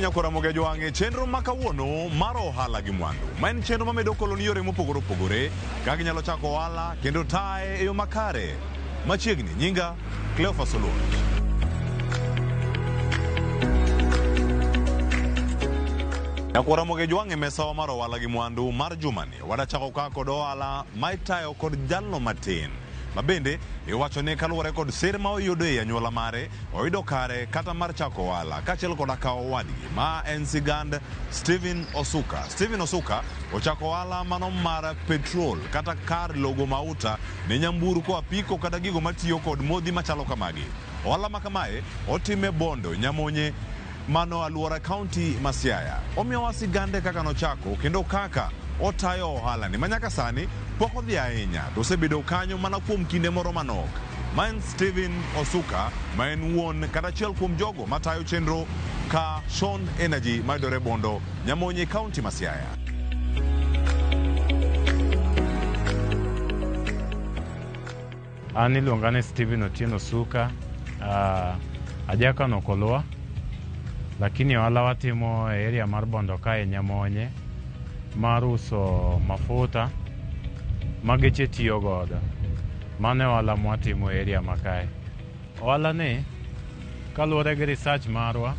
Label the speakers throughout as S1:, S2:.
S1: nyakora moge joange chenro makawuono mar ohala gi mwandu. Ma en chenro mamedo koloni yore mopogore opogore kaka inyalo chako ohala kendo tae e yo makare. Machiegni nyinga Cleophas Oluoch. Nyakora moge joange mesawa mar ohala gi mwandu mar jumani wadachako ka kod ohala ma itayo kod jalno matin. Mabende iwacho ne kaluwore kod sir ma oyudo e anyuola mare oyudo kare kata mar chako ohala kaachiel kod akawo wadgi ma en sigand Stephen Osuka. Stephen Osuka ochako ohala mano mar petrol kata kar logo mauta ne nyamburko, apiko kata gigo matiyo kod modhi machalo kamagi. Ohala ma kamae otime Bondo, Nyamonye mano aluora kaunti ma Siaya. Omiyowa sigande kaka nochako kendo kaka otayo ohala ni manyaka sani pok odhi ahinya to osebedo kanyo mana kuom kinde moro manok. Ma en Stephen Osuka ma en wuon kata achiel kuom jogo matayo chenro ka Shon Energy mayudore Bondo, Nyamonye kaunti ma Siaya.
S2: An iluonga ni Stephen Otieno Osuka, ajaka Nokolwa, lakini ohala watimo e area mar Bondo kae Nyamonye mar uso mafuta ma geche tiyo godo. Mano ohala mwatimo e area makae. Ohala ni kaluwore gi research marwa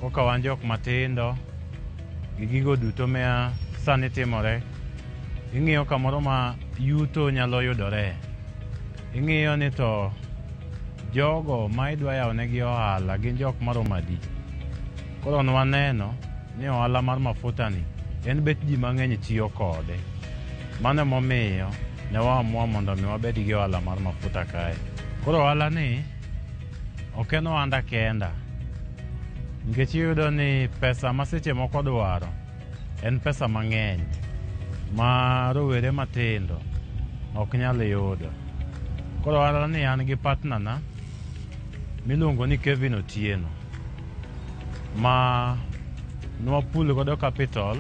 S2: koka wan jok matindo gi gigo duto ma sani timore, ing'iyo kamoro ma yuto nyalo yudore. Ing'iyo ni to jogo ma idwa yawonegi ohala gin jok maromo adi. Koro waneno ni ohala mar mafuta ni en bet ji mang'eny tiyo kode. Mano momiyo ne waamua mondo mi wabed gi ohala mar mafuta kae. Koro ohala ni ok en ohanda kenda, nikech iyudo ni pesa ma seche moko dwaro en pesa mang'eny ma rowere matindo ok nyal yudo. Koro ohala ni an gi partner na miluongo ni Kevin Otieno ma nwapul godo capital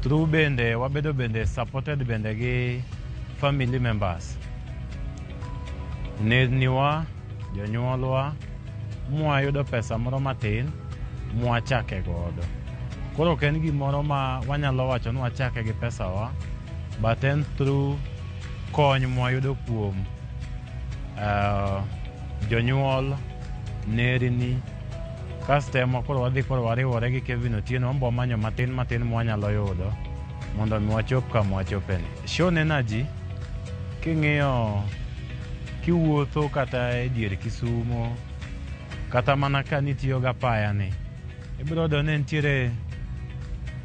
S2: through bende wabedo bende supported bende gi family members, nedniwa, jonyuolwa, mwayudo pesa moro matin mwachake godo. Koro ok en gimoro ma wanyalo wacho ni wachake gi pesawa, but en through kony mwayudo kuom jonyuol, nerdni, kastemo koro wadhi koro wariwore gi Kevin Otieno ombo manyo matin mwanyalo yudo mondo mi wachop kama wachopeni. Shon Energy king'iyo kiwuotho kata e dier Kisumo kata mana ka nitiyo ga paya ni, ibiro do ne nitiere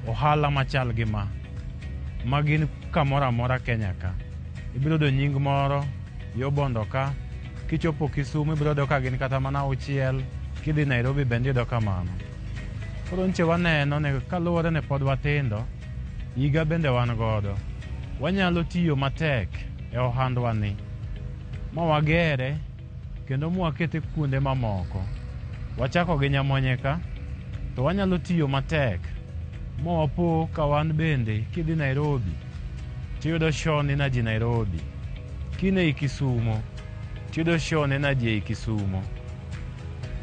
S2: ohala machal gi ma gin kamoro amora Kenya ka. Ibiro do nying moro yo Bondo ka, kichopo Kisumu ibiro do ka gin kata mana auchiel, kidhi Nairobi bende yudo kamano. Koro nche waneno ne kaluwore ne pod watindo, higa bende wan godo, wanyalo tiyo matek e ohandwa ni ma wagere kendo mwakete kuonde mamoko. Wachako gi Nyamonye ka, to wanyalo tiyo matek ma wapo ka wan bende kidhi Nairobi tiyudo Shon Energy Nairobi, kine Kisumo tiyudo Shon Energy Kisumo.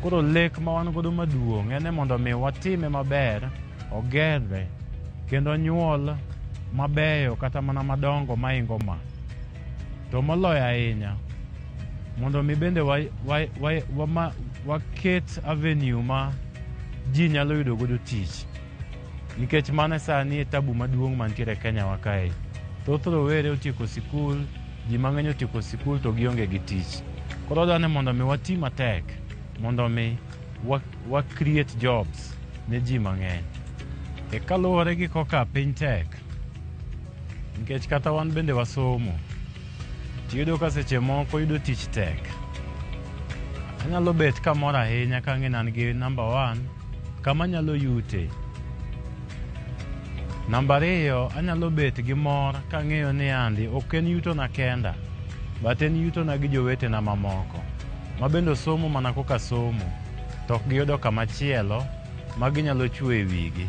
S2: Koro lek ma wan godo maduong' en mondo mi watime maber, ogerre kendo nyuol mabeyo kata mana madongo maingo ma. To moloyo ahinya mondo mi bende waket avenue ma ji nyalo yudo godo tich, nikech mano sani e tabu maduong' mantiere Kenya wa kae. Thoth rowere otieko sikul, ji mang'eny otieko sikul to gionge gi tich. Koro dwani mondo mi wati matek mondo mi wa create jobs ne ji mang'eny. E kaluwore gi koka piny tek, nikech kata wan bende wasomo, tiyudo ka seche moko yudo tich tek. Anyalo bet kamoro ahinya ka ng'e an gi number 1 kama nyalo yute. Number 2 anyalo bet gi mor ka ng'eyo ni andi ok en yuto na kenda, but en yuto na gi jowetena mamoko ma bende somo mana koka somo to ok giyudo kamachielo ma ginyalo chwe e wigi.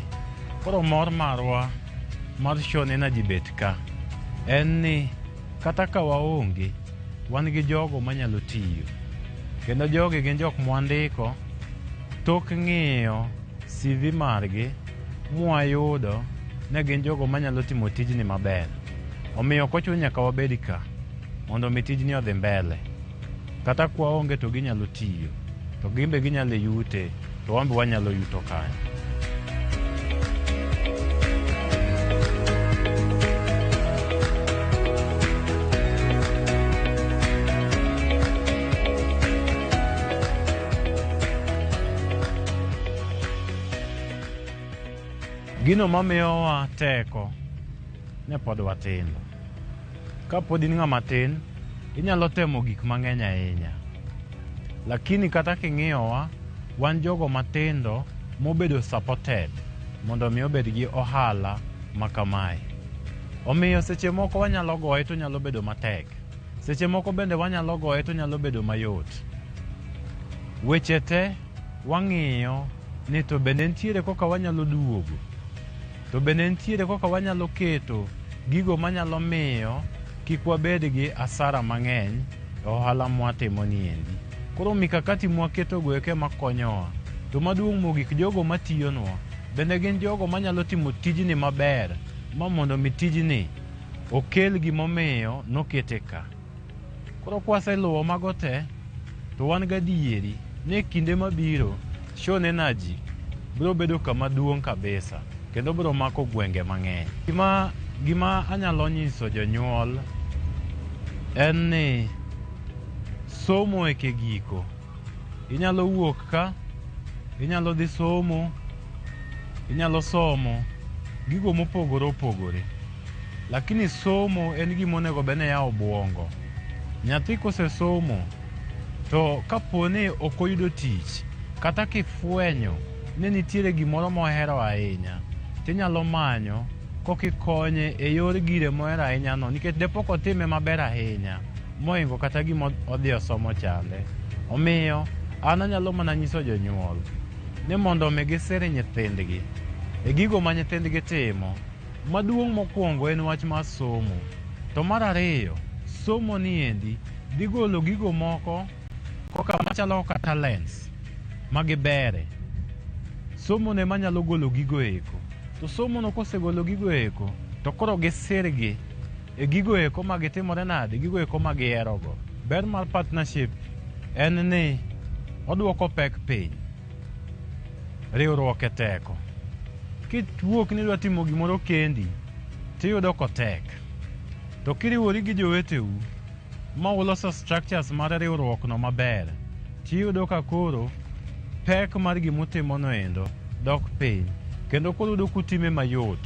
S2: Koro mor marwa mar Shon Energy bet ka en ni kata ka waonge, wan gi jogo manyalo tiyo, kendo jogi gin jok mwandiko tok ng'iyo CV margi mwayudo ne gin jogo manyalo timo tijni maber. Omiyo kochuno nyaka wabed ka mondo mi tijni odhi mbele. Kata kwa onge to ginyalo tiyo, to gimbe ginyalo yute, to wambe wanyalo yuto kanyo. Gino mamiyowa teko ne pod watindo. Ka pod in ng'ama tin, inyalo temo gik mang'eny ahinya. Lakini kata king'iyowa, wan jogo matindo mobedo supported mondo mi obed gi ohala makamae. Omiyo seche moko wanyalo goye to nyalo bedo matek. Seche moko bende wanyalo goye to nyalo bedo mayot. Weche te wang'iyo ni to bende nitiere koka wanyalo duogo. To bende nitiere koka wanyalo keto gigo manyalo miyo kik wabed gi asara mang'eny e ohala mwatimo ni endi. Koro mikakati mwaketo go eke makonyowa. To maduong' mogik, jogo matiyonwa bende gin jogo manyalo timo tijni maber, ma mondo mi tijni okel gimomiyo nokete ka. Koro kwaseluwo mago te, to wan gadieri ni kinde mabiro Shone Energy biro bedo kama duong' kabisa, kendo biro mako gwenge mang'eny. Gima anyalo nyiso jonyuol en ni somo eke giko. Inyalo wuok ka, inyalo dhi somo, inyalo somo gigo mopogore opogore. Lakini somo en gima onego bed ni yawo obwongo. Nyathi kose somo, to kaponi ok oyudo tich, kata kifwenyo ni nitiere gimoro mohero ahinya, tinyalo manyo kokikonye e yor gire mohero ahinya no, nikech depok otime maber ahinya moingo kata gima odhi osomo chande. Omiyo an anyalo mana nyiso jonyuol ni mondo mi gisir nyithindgi e gigo ma nyithindgi timo. Maduong' mokwongo en wach mar somo. To mar ariyo, somo ni endi dhi golo gigo moko koka machalo ka talents magibere. Somo ne manyalo golo gigo eko. To somo no kosegolo gigo eko, to koro gisirgi e gigo eko magitimore nade, gigo eko magierogo. Ber mar partnership en ni oduoko pek piny, riwruok e teko. Kitwuok ni dwa timo gimoro kendi, tiyudo kotek. To kiriwori gi joweteu ma uloso structures mar riwruok no maber, tiyudo ka koro pek mar gimutimo no endo dok piny. Kendo koro yudo kutime mayot.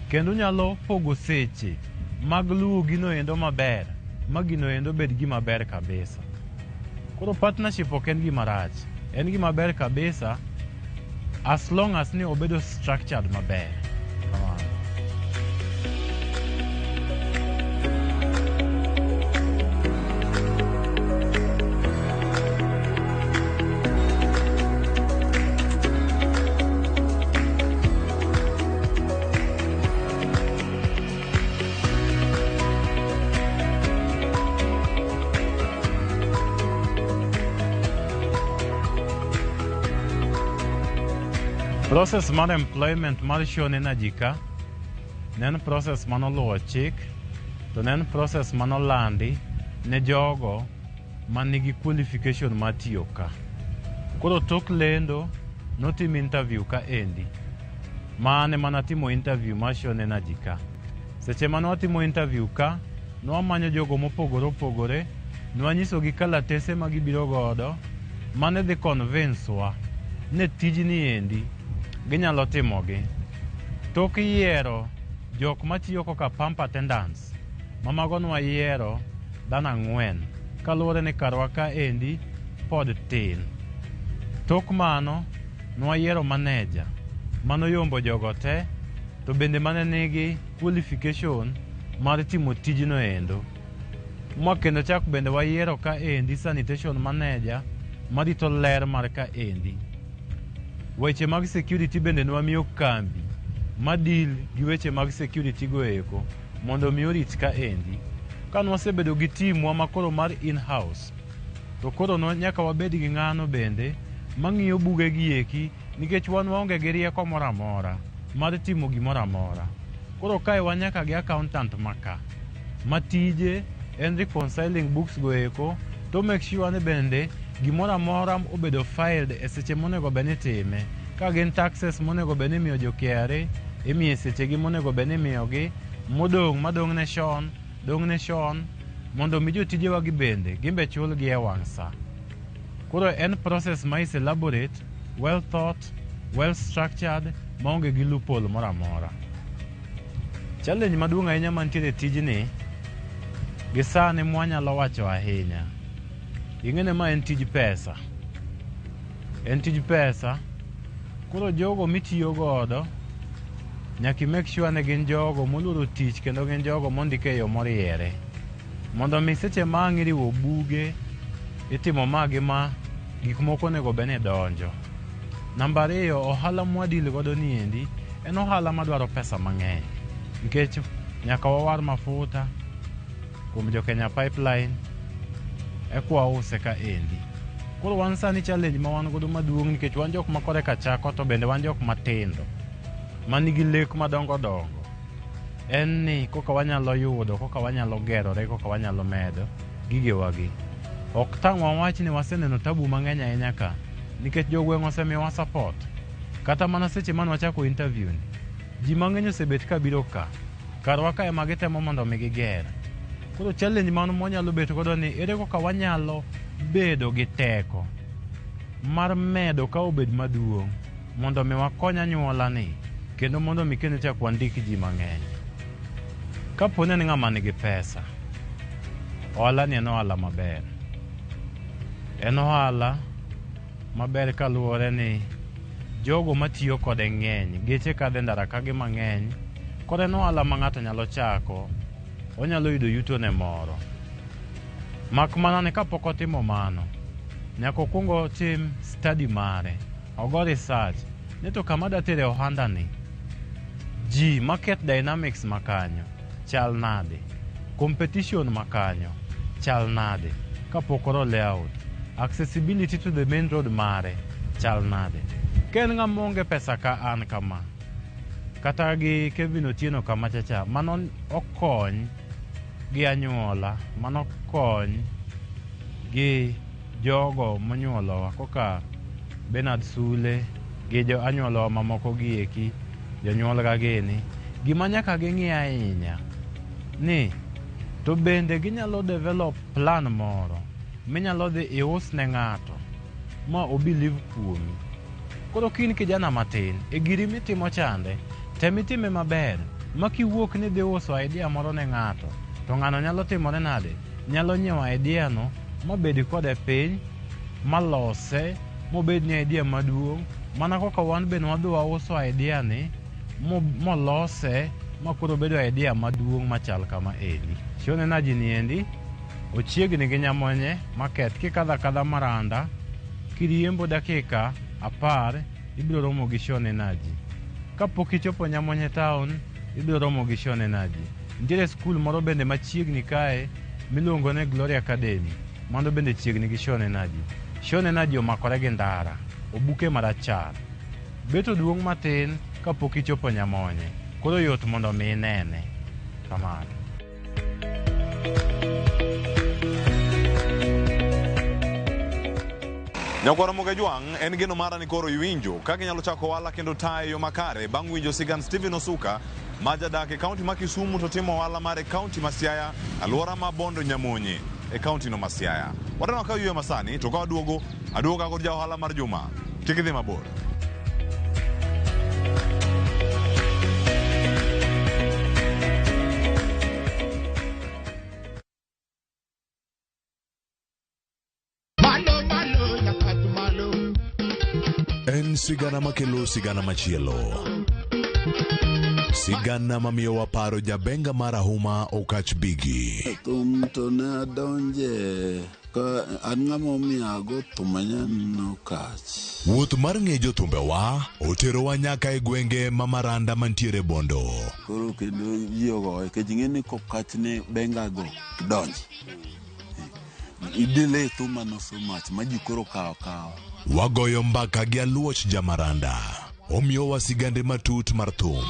S2: Kendo nyalo pogo seche mag luwo gino endo maber, ma gino endo bed gima ber kabisa. Koro partnership ok en gima rach, en gima ber kabisa as long as ni obedo structured maber. Process mar employment mar Shone Energy ka nen process manoluwo chik, to nen process manolandi ne jogo manigi qualification mar tiyo ka. Koro tok lendo notim interview ka endi. Mane manatimo interview mar Shone Energy ka. Seche manwatimo interview ka, nwamanyo jogo mopogore opogore, nwanyisogi kalatese magibiro godo, mane dhi convince wa ne tijni endi ginyalo timogi. Tok yiero jok matiyo koka pump attendants, mamago nwayiero dhano 4, kaluwore ni karwa ka endi pod tin. Tok mano nwayiero manager manoyombo jogo te, to bende mane nigi qualification mar timo tijno endo. Mwakendo chak bende wayiero ka endi sanitation manager marito ler mar ka endi. Weche mag security bende nwamiyo kambi madil gi weche mag security go eko mondo mi orit ka endi. Ka nwasebedo gi team wa makoro mar in-house, to koro nyaka wabed gi ng'ano bende mang'iyo buge gi eki nikech wan waonge gi rieko moro amora mar timo gimoro amora. Koro kae wan nyaka gi accountant maka matije en reconciling books go eko to make sure ni bende gimoro amora obedo filed e seche monego bed ni time. Ka gin taxes monego bed ni imiyo jo KRA imiyo sechegi monego bed ni imiyogi, madong' ne Sean mondo mi jotijewa gi bende gimbe chulgi e wang' sa. Koro en process ma is elaborate, well thought, well structured, maonge gi loophole moro amora. Challenge maduong' ahinya mantiere tijni gi sani mwanyalo wacho ahinya, ing'ene ma en tij pesa. En tij pesa. Koro jogo mitiyo godo nyaki make sure ne gin jogo moluoro tich kendo gin jogo mondike e yo moriere, mondo mi seche ma ang' iriwo buge itimo magi ma gik moko onego bed ni donjo. Namba 2, ohala mwadil godo ni endi en ohala madwaro pesa mang'eny, nikech nyaka wawar mafuta kuom jo Kenya Pipeline ekwa use ka endi. Koro wan sani challenge ma wan godo maduong' nikech wan jok ma koreka chako to bende wan jok matindo manigi lek madongo dongo, en ni koka wanyalo yudo, koka wanyalo gerore, koka wanyalo medo gigewagi. Ok tang'wa wach ni waseneno tabu mang'eny ahinya ka nikech jogweng' osemiyowa support. Kata mana seche mane wachako interview ni, ji mang'eny osebet ka biro ka karwa ka ema gitemo mondo mi giger. Koro challenge mano mwanyalo bet godo ni ere koka wanyalo bedo gi teko mar medo ka obed maduong' mondo mi wakony anyuola ni kendo mondo mi kendo chak wandik ji mang'eny. Kaponi ni ng'ama nigi pesa, ohala ni en ohala maber. En ohala maber kaluwore ni jogo matiyo kode ng'eny, geche kadhe ndara kagi mang'eny. Koro en ohala ma ng'ato nyalo chako, onyalo yudo yuto ne moro. Mak mana ni kapok otimo mano, nyaka okwongo tim study mare, ogo research ni to kama datere ohanda ni, ji market dynamics makanyo chal nade, competition makanyo chal nade, kapok oro layout, accessibility to the main road mare chal nade. Ken ng'ama onge pesa ka an kama, kata gi Kevin Otieno kama chacha, mano okony gi anyuola, mano okony gi jogo monyuolowa koka Bernard Sule gi jo anyuolowa mamoko gi eki, jonyuol ga gini. Gima nyaka ging'i ahinya ni to bende ginyalo develop plan moro minyalo dhi ius ne ng'ato ma obelieve kuomi. Koro kin kijana matin e giri mitimo chande, temitime maber ma kiwuok ni dhi uso idea moro ne ng'ato, to ng'ano nyalo timore nade, nyalo nyiewo idea no mabed kode piny, malose mobed ni idea maduong', mana koka wan bende wadhi wauso idea ni molose makoro bedo idea maduong' machal kama endi. Sean Energy ni endi ochiegni gi Nyamonye market. Kikadha kadha Maranda kiriembo dakika 10 ibiro romo gi Sean Energy. Kapok ichopo Nyamonye town ibiro romo gi Sean Energy. Nitiere skul moro bende machiegni kae miluongo ne Glory Academy, mano bende chiegni gi Sean Energy. Sean Energy omakore gi ndara, obuke marachar, beto duong' matin kapok ichopo Nyamonye, koro yot mondo mi inene kamano.
S1: Nyakwara Moge Jwang' en geno mara ni koro iwinjo kaka inyalo chako ohala kendo tayo yo makare bang' winjo sigand Stephen Osuka ma jadak e kaunti ma Kisumu to timo ohala mar e kaunti ma Siaya, alwora ma Bondo Nyamonye e kaunti no ma Siaya. Wadano ka yue masani to ka aduoga kod ja ohala mar Juma. Kik idhi mabor.
S3: En sigana makelo sigana machielo. Sigana mamiyo paro jabenga marahuma Okach Bigi.
S4: Tum to ne donje ka an ng'ama omiyago tumanya no Okach.
S3: Wuoth mar ng'ejo thumbewa oterowa nyaka e gwenge ma Maranda mantiere Bondo.
S4: Koro kendo jiyogo ke jing'eni Okach ne benga go donje. Idile thuma no so much ma ji koro kawo.
S3: Wagoyo mbaka gi aluoch jamaranda. Omiyo wasigande matut mar thum.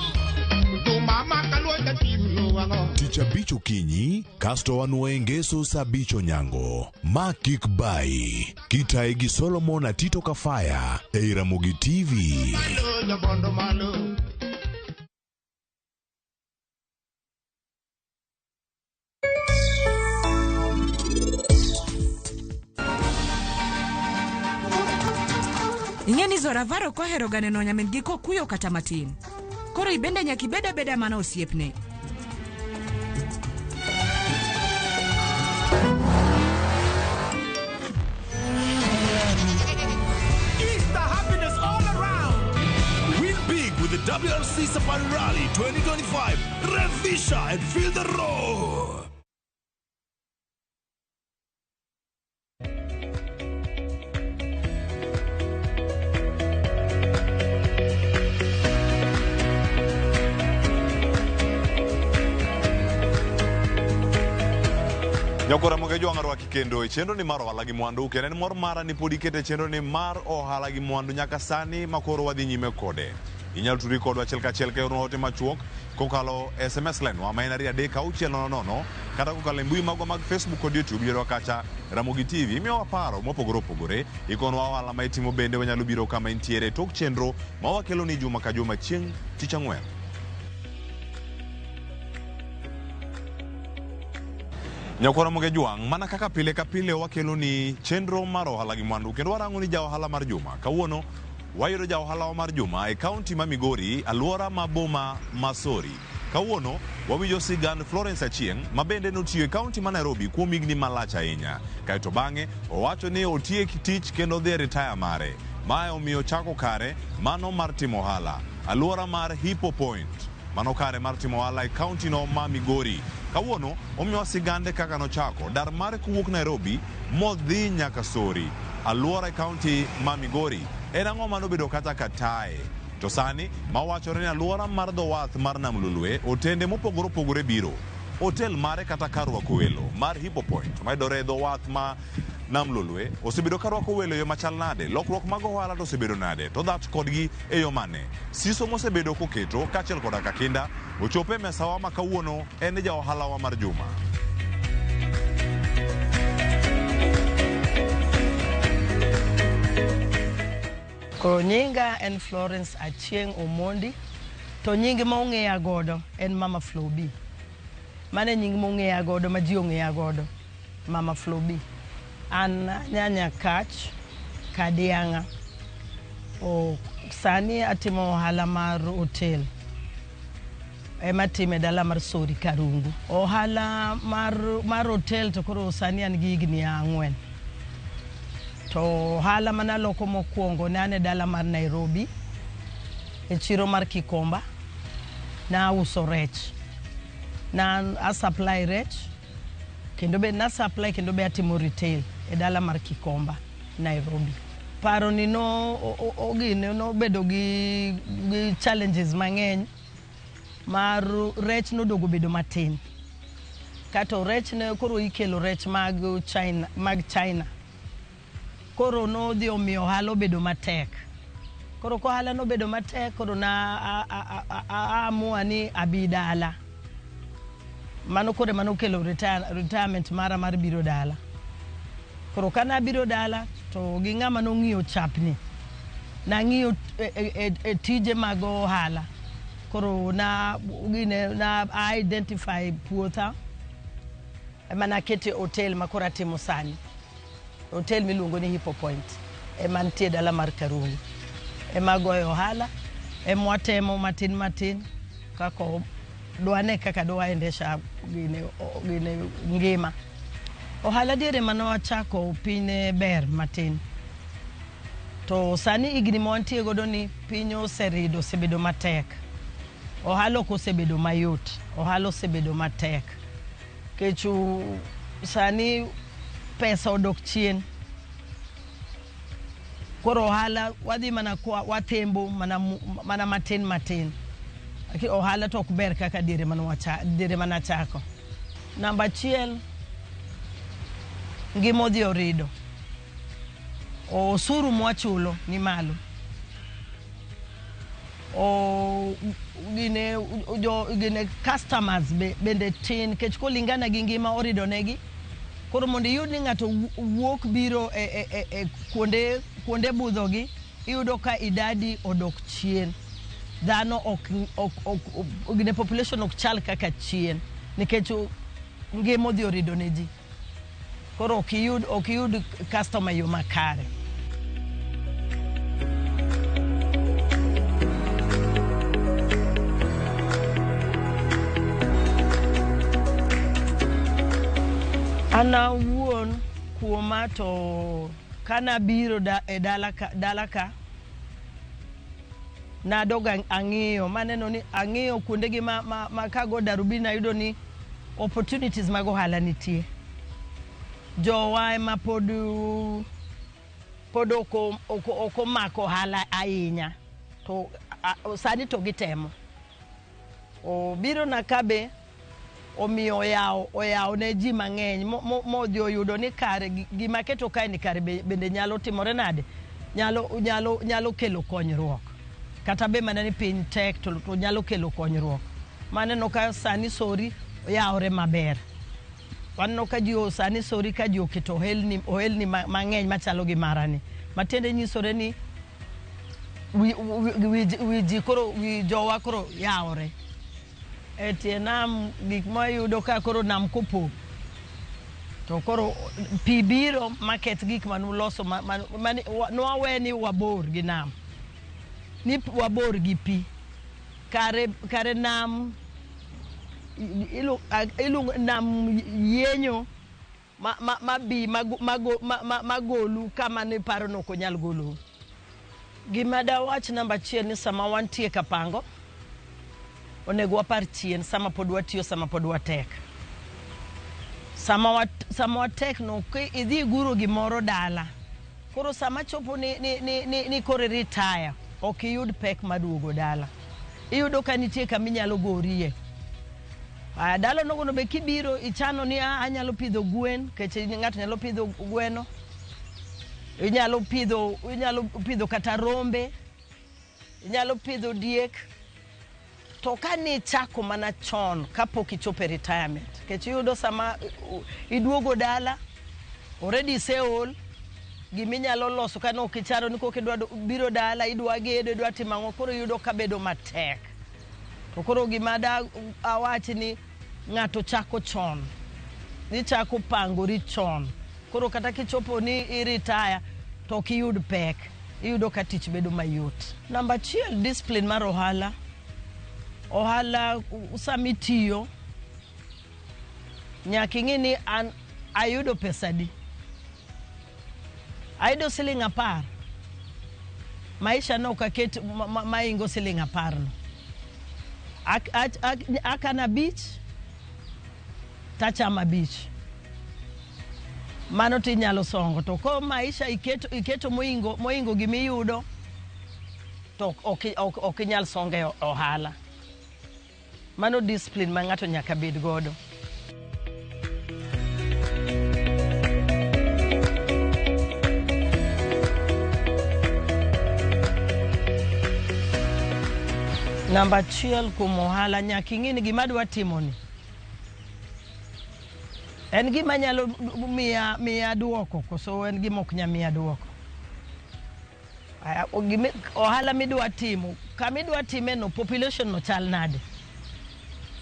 S3: Tich abich okinyi, kasto wanuoye ngeso saa 5 onyango. Ma kik bai. Kitae gi Solomon Atito Kafaya ei Ramogi TV.
S5: Ingeni Zoravaro kohero ganeno nyamin gi kokuyo kata matin. Koro ibende nyaki beda mana osiepne.
S3: With the WRC Safari Rally 2025, Revisha and feel the roar.
S1: Nyakora moge jwang' rwaki kendo e chenro ni mar ohala gi mwandu kendo en mor mara ni podi kete chenro ni mar ohala gi mwandu nyaka sani makoro wadhi nyime kode. Inyalo tudri kodwa achiel kachiel ka oro ote machuok kokalo SMS line wa maen 38600 kata kokalo mbui magwa mag Facebook kod YouTube yero kacha Ramogi TV miyo paro mopogore opogore ikonwa ohala ma itimo bende wanyalo biro kama intiere tok chenro ma wakelo ni juma ka juma chieng' tich ang'wen. Nyakora moge jwang' mana kaka pile ka pile wakelo ni chenro mar ohala gi mwandu kendo warango ni ja ohala mar juma. Kawuono wayudo ja ohala mar juma e kaunti ma Migori, aluora ma boma Masori. Kawuono wawinjo sigand Florence Achieng' ma bende notiyo e kaunti ma Nairobi kuom higni malach ahinya. Kaito bang'e owacho ni otiek tich kendo dhi retire mare. Mae omiyo chako kare mano mar timo ohala. Aluora mar Hippo Point mano kare mar timo ohala e kaunti no ma Migori. Kawuono omiyo sigande kaka nochako dar mare kuwuok Nairobi modhi nyaka Sori. Aluora e kaunti ma Migori en ang'o manobedo kata katae. To sani mawachore ni aluora mar dho wath mar Nam Lolwe otende mopogore opogore biro. Hotel mare kata kar rwako welo mar Hippo Point mayudore e dho wath ma Nam Lolwe osebedo ka rwako welo e yo machal nade. Lokruok mag ohala to osebedo nade. To that kodgi e yo mane. Siso mosebedo koketo kaachiel koda ka kinda ochope mesawa ma kawuono en ja ohala wa mar juma.
S6: Koro nyinga en Florence Achieng' Omondi, to nyingi ma ong'eya godo en Mama Flobi. Mane nyingi ma ong'eya godo ma ji ong'eya godo, Mama Flobi. An nyanya kach Kadianga. Sani atimo ohala mar hotel. Ema time dala mar Sori Karungu. Ohala mar hotel to koro sani an gi higni 4. To ohala mana loko mokwongo nane dala mar Nairobi e chiro mar Kikomba na uso rech. Na supply rech kendo be na supply kendo be atimo retail e dala mar Kikomba Nairobi. Paro ni no bedo gi challenges mang'eny mar rech no dogo bedo matin. Kato rech ne koro ikelo rech mag China. Koro no dhi omiyo ohala obedo matek. Koro ko ohala no bedo matek koro na amua ni abi dala. Mano kore mano kelo retirement mara mar biro dala. Koro kana biro dala to gi ng'ama no ng'iyo chapni. Na ng'iyo e tije mag ohala. Koro na identify puotha. Mana kete hotel makora timo sani. Hotel miluongo ni Hippo Point. Ema nitie dala mar Karungu. Ema goyo ohala. Ema watemo matin. Kako dwane kaka dwa endesha gine ngima. Ohala diere mano wachako pine ber matin. To sani igni montie godo ni pinyo oserido osebedo matek. Ohala ok osebedo mayot. Ohala osebedo matek. Kechu sani pesa odok chien. Koro ohala wadhi mana kwa watembo mana matin. Ohala to ok ber kaka diere mana chako. Namba 1 ngima odhi orido. osuru mwachulo ni malo. Gine customers bende tin kech kolingana gi ngima oridonegi. Koro mondo iyud ni ng'ato wuok biro kuonde budhogi, iyudo ka idadi odok chien. Dhano gine population ok chal kaka chien nikech ngima odhi oridoneji. Koro ok iyud customer yo makare. Ana wuon kuoma to kana biro e dala ka na doga ang'iyo maneno ni ang'iyo kuonde gi ma kago darubini ayudo ni opportunities mag ohala nitie. Jowa ma pod oko mako ohala ahinya to sani to gitemo. Biro na kabe omiyo oyaw ne ji mang'eny modhi oyudo ni kare gima keto kae ni kare bende nyalo timore nade, nyalo kelo konyruok. Kata be mana ni piny tek to nyalo kelo konyruok. Maneno ka sani sori oyawre maber. Waneno ka ji sani sori ka ji oketo ohelni mang'eny machalo gi marani. Matiende nyisore ni wi jowa koro yawre. Etie nam gik ma yudo ka koro nam kopo. To koro pi biro market gik manuloso nwawe ni wabor gi nam. Ni wabor gi pi. Kare nam nam yenyo magolu kama ni paro no konyal golo. Gima da wach namba achiel ni sama wantie kapango onego wapar chien sama pod watiyo sama pod watek. Sama watek no idhi guro gimoro dala. Koro sama chopo ni kore retire ok iyud pek maduogo dala. Iyudo ka nitie kama inyalo gorie. Dala nogono be kibiro ichano ni anyalo pidho gwen, kech ng'ato nyalo pidho gweno. Inyalo pidho kata rombe. Inyalo pidho diek. To ka ni chako mana chon kapok ichopo retirement. Kech yudo sama iduogo dala already seol giminyalo loso kana ok icharo ni kok idwa biro dala idwa gedo idwa timo koro yudo ka bedo matek. To koro gima da awachi ni ng'ato chako chon. Ni chako pangori chon. Koro kata kichopo ni retire to kiyud pek. Iyudo ka tich bedo mayot. Namba 1 discipline mar ohala. Ohala usamitiyo nyaka ing'e ni an ayudo pesadi. Ayudo siling 10. Maisha no kaket maingo siling 10 no. Akana beach tachama beach. Mano tinyalo songo to ko maisha iketo moingo gimiyudo to ok nyal songe ohala. Mano discipline ma ng'ato nyaka bed godo. Namba 1 kuom ohala nyaka ing'e ni gima dwa timoni en gima nyalo miya duoko koso en gima ok nya miya duoko. Ohala midwa timo kama idwa time no population no chal nade.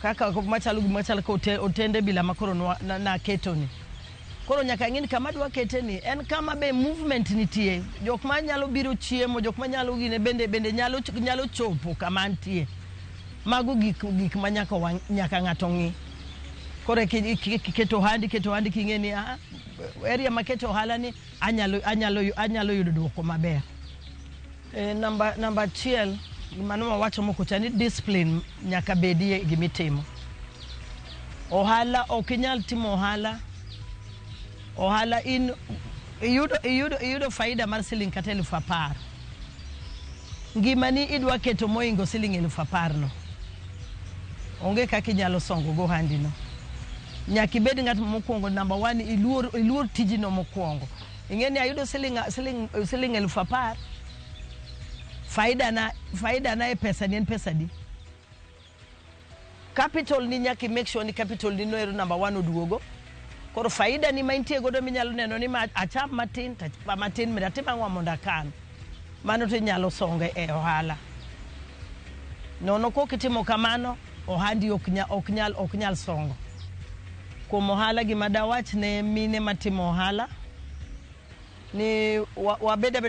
S6: Kaka machalo ka otende bila makoro na ketoni. Koro nyaka ng'ini kama dwa keteni en kama be movement nitie. Jok ma nyalo biro chiemo, jok ma nyalo gine bende nyalo chopo kama nitie. Mago gik ma nyaka ng'ato ng'i. Koro keto handi king'eni area ma keto ohala ni anyalo yudo duoko maber. Namba 1 mano wawacho moko chani discipline nyaka bedie gimitimo. Ohala ok inyal timo ohala in iyudo faida mar siling kata 10,000. Ngimani idwa keto moingo siling 10,000 no. Onge kaka inyalo songo go handino. Nyaka ibed ng'at mokwongo namba 1 iluor tijino mokwongo. ingeni ayudo siling 10,000 faida na pesa ni pesa di capital ni nyaki make sure ni capital ni no number 1 oduogo koro faida ni maintie godo minyalo neno ni acham matin miratima ngwa monda kan mano to nyalo songe e ohala nono ko kitimo kamano ohandi ok nyal songo kuom ohala gi madawach ne mine matimo ohala ni wabeda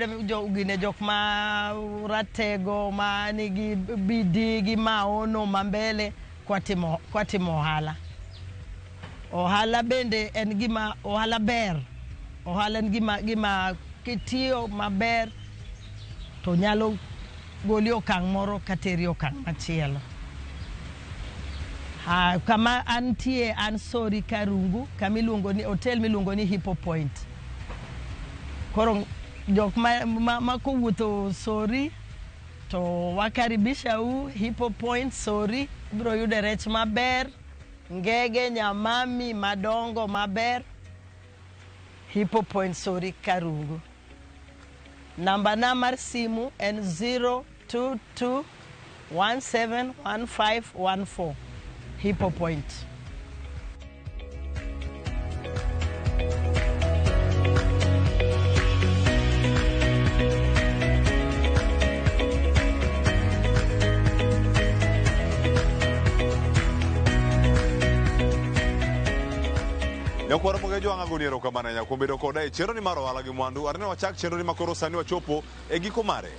S6: gine jok ma ratego ma nigi bidi gi maono mambele kwa timo ohala bende en gima ohala ber ohala en gima kitiyo maber to nyalo goli okang' moro kateri okang' machielo kama antie an Sori Karungu kamiluongo ni hotel miluongo ni Hippo Point koro jok ma kowuotho Sori to wakaribisha Hippo Point Sori bro yude rech maber ngege nyamami madongo maber Hippo Point Sori Karungu namba mar simu en 022171514 Hippo Point.
S1: Nyakwara moge jwanga goniero kamana nyakombedo koda e chero ni maro ala gi mwandu arne wachak chero ni makoro sani wachopo e giko mare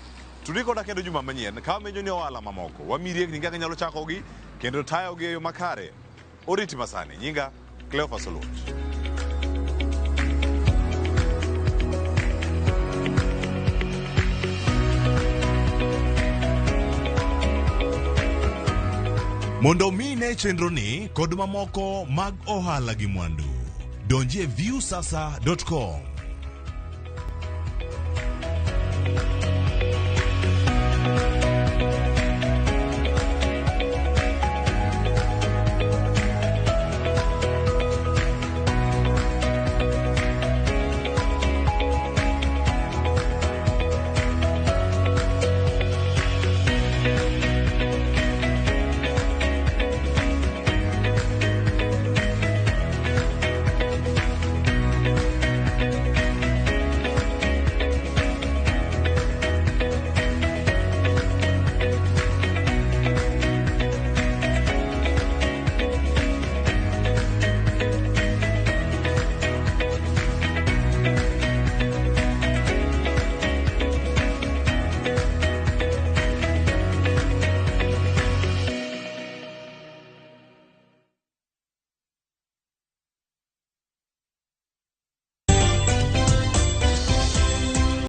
S1: tudiko da kendo juma manyien ka menyo ni ohala mamoko wamiriek ni kaka nyalo chako gi kendo tayo gi yo makare oriti masani nyinga Cleophas Oluoch.
S3: Mondo mine chenro ni kod mamoko mag ohala gi mwandu donje viewsasa.com